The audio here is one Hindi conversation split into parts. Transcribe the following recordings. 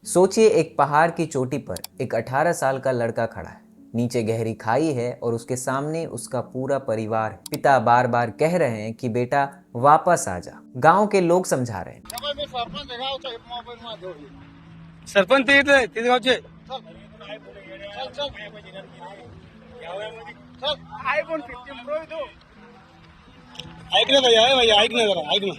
सोचिए एक पहाड़ की चोटी पर एक 18 साल का लड़का खड़ा है। नीचे गहरी खाई है और उसके सामने उसका पूरा परिवार है। पिता बार बार कह रहे हैं कि बेटा वापस आ जा। गांव के लोग समझा रहे हैं। सरपंच तिथे गावचे ऐक ना भैया ऐक ना जरा ऐक ना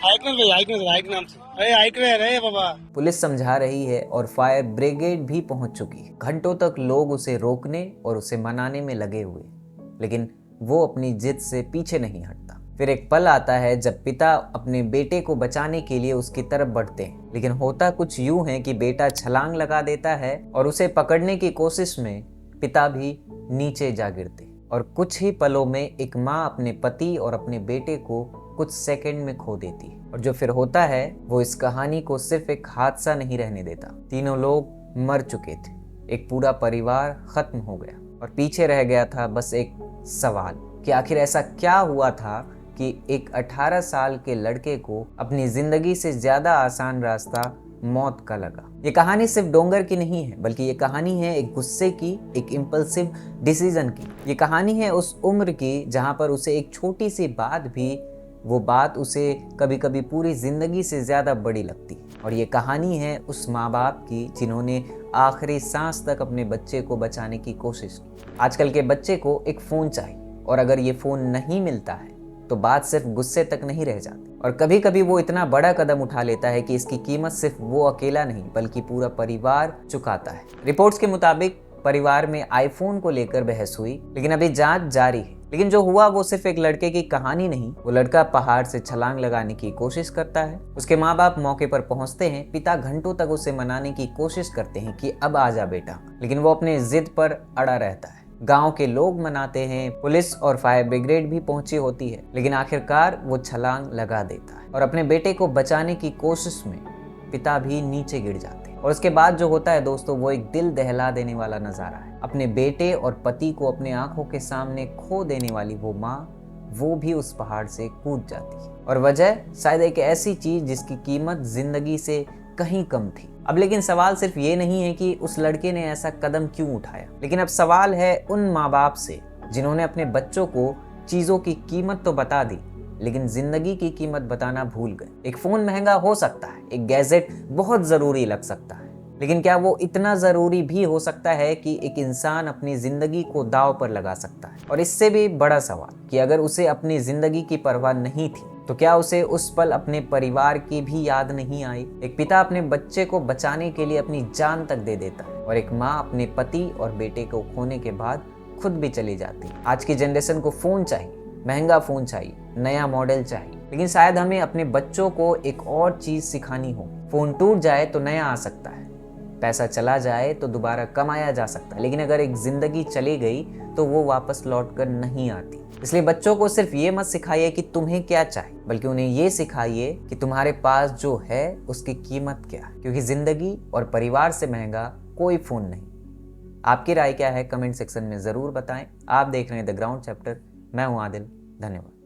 ऐक ना भैया ऐक ना जरा ऐक ना आमचं अरे ऐक रे बाबा। पुलिस समझा रही है और फायर ब्रिगेड भी पहुंच चुकी है। घंटों तक लोग उसे रोकने और उसे मनाने में लगे हुए, लेकिन वो अपनी जिद से पीछे नहीं हटता। फिर एक पल आता है जब पिता अपने बेटे को बचाने के लिए उसकी तरफ बढ़ते हैं, लेकिन होता कुछ यूं है कि बेटा छलांग लगा देता है और उसे पकड़ने की कोशिश में पिता भी नीचे जा गिरते। और कुछ ही पलों में एक माँ अपने पति और अपने बेटे को कुछ सेकंड में खो देती है। और जो फिर होता है वो इस कहानी को सिर्फ एक हादसा नहीं रहने देता। तीनों लोग मर चुके थे, एक पूरा परिवार खत्म हो गया और पीछे रह गया था बस एक सवाल कि आखिर ऐसा क्या हुआ था कि एक 18 साल के लड़के को अपनी जिंदगी से ज्यादा आसान रास्ता मौत का लगा। ये कहानी सिर्फ डोंगर की नहीं है, बल्कि ये कहानी है एक गुस्से की, एक इम्पल्सिव डिसीजन की। ये कहानी है उस उम्र की जहां पर उसे एक छोटी सी बात भी, वो बात उसे कभी कभी पूरी जिंदगी से ज्यादा बड़ी लगती। और ये कहानी है उस माँ बाप की जिन्होंने आखिरी सांस तक अपने बच्चे को बचाने की कोशिश की। आजकल के बच्चे को एक फोन चाहिए और अगर ये फोन नहीं मिलता है तो बात सिर्फ गुस्से तक नहीं रह जाती। और कभी कभी वो इतना बड़ा कदम उठा लेता है कि इसकी कीमत सिर्फ वो अकेला नहीं बल्कि पूरा परिवार चुकाता है। रिपोर्ट्स के मुताबिक परिवार में आईफोन को लेकर बहस हुई, लेकिन अभी जांच जारी है। लेकिन जो हुआ वो सिर्फ एक लड़के की कहानी नहीं। वो लड़का पहाड़ से छलांग लगाने की कोशिश करता है। उसके माँ बाप मौके पर पहुंचते हैं। पिता घंटों तक उसे मनाने की कोशिश करते हैं कि अब आ जा बेटा, लेकिन वो अपने जिद पर अड़ा रहता है। गांव के लोग मनाते हैं, पुलिस और फायर ब्रिगेड भी पहुंची होती है, लेकिन आखिरकार वो छलांग लगा देता है और अपने बेटे को बचाने की कोशिश में पिता भी नीचे गिर जाते हैं। और उसके बाद जो होता है दोस्तों, वो एक दिल दहला देने वाला नजारा है। अपने बेटे और पति को अपने आंखों के सामने खो देने वाली वो माँ, वो भी उस पहाड़ से कूद जाती है। और वजह शायद एक ऐसी चीज जिसकी कीमत जिंदगी से कहीं कम थी। अब लेकिन सवाल सिर्फ ये नहीं है कि उस लड़के ने ऐसा कदम क्यों उठाया, लेकिन अब सवाल है उन माँ बाप से जिन्होंने अपने बच्चों को चीजों की कीमत तो बता दी, लेकिन जिंदगी की कीमत बताना भूल गए। एक फोन महंगा हो सकता है, एक गैजेट बहुत जरूरी लग सकता है, लेकिन क्या वो इतना जरूरी भी हो सकता है कि एक इंसान अपनी जिंदगी को दांव पर लगा सकता है? और इससे भी बड़ा सवाल कि अगर उसे अपनी जिंदगी की परवाह नहीं थी तो क्या उसे उस पल अपने परिवार की भी याद नहीं आई? एक पिता अपने बच्चे को बचाने के लिए अपनी जान तक दे देता है और एक माँ अपने पति और बेटे को खोने के बाद खुद भी चली जाती है। आज की जनरेशन को फोन चाहिए, महंगा फोन चाहिए, नया मॉडल चाहिए, लेकिन शायद हमें अपने बच्चों को एक और चीज सिखानी हो। फोन टूट जाए तो नया आ सकता है, पैसा चला जाए तो दोबारा कमाया जा सकता है, लेकिन अगर एक जिंदगी चली गई तो वो वापस लौट कर नहीं आती। इसलिए बच्चों को सिर्फ ये मत सिखाइए कि तुम्हें क्या चाहिए, बल्कि उन्हें ये सिखाइए कि तुम्हारे पास जो है उसकी कीमत क्या है, क्योंकि जिंदगी और परिवार से महंगा कोई फोन नहीं। आपकी राय क्या है कमेंट सेक्शन में जरूर बताएं। आप देख रहे हैं द ग्राउंड चैप्टर। मैं हूं आदिल। धन्यवाद।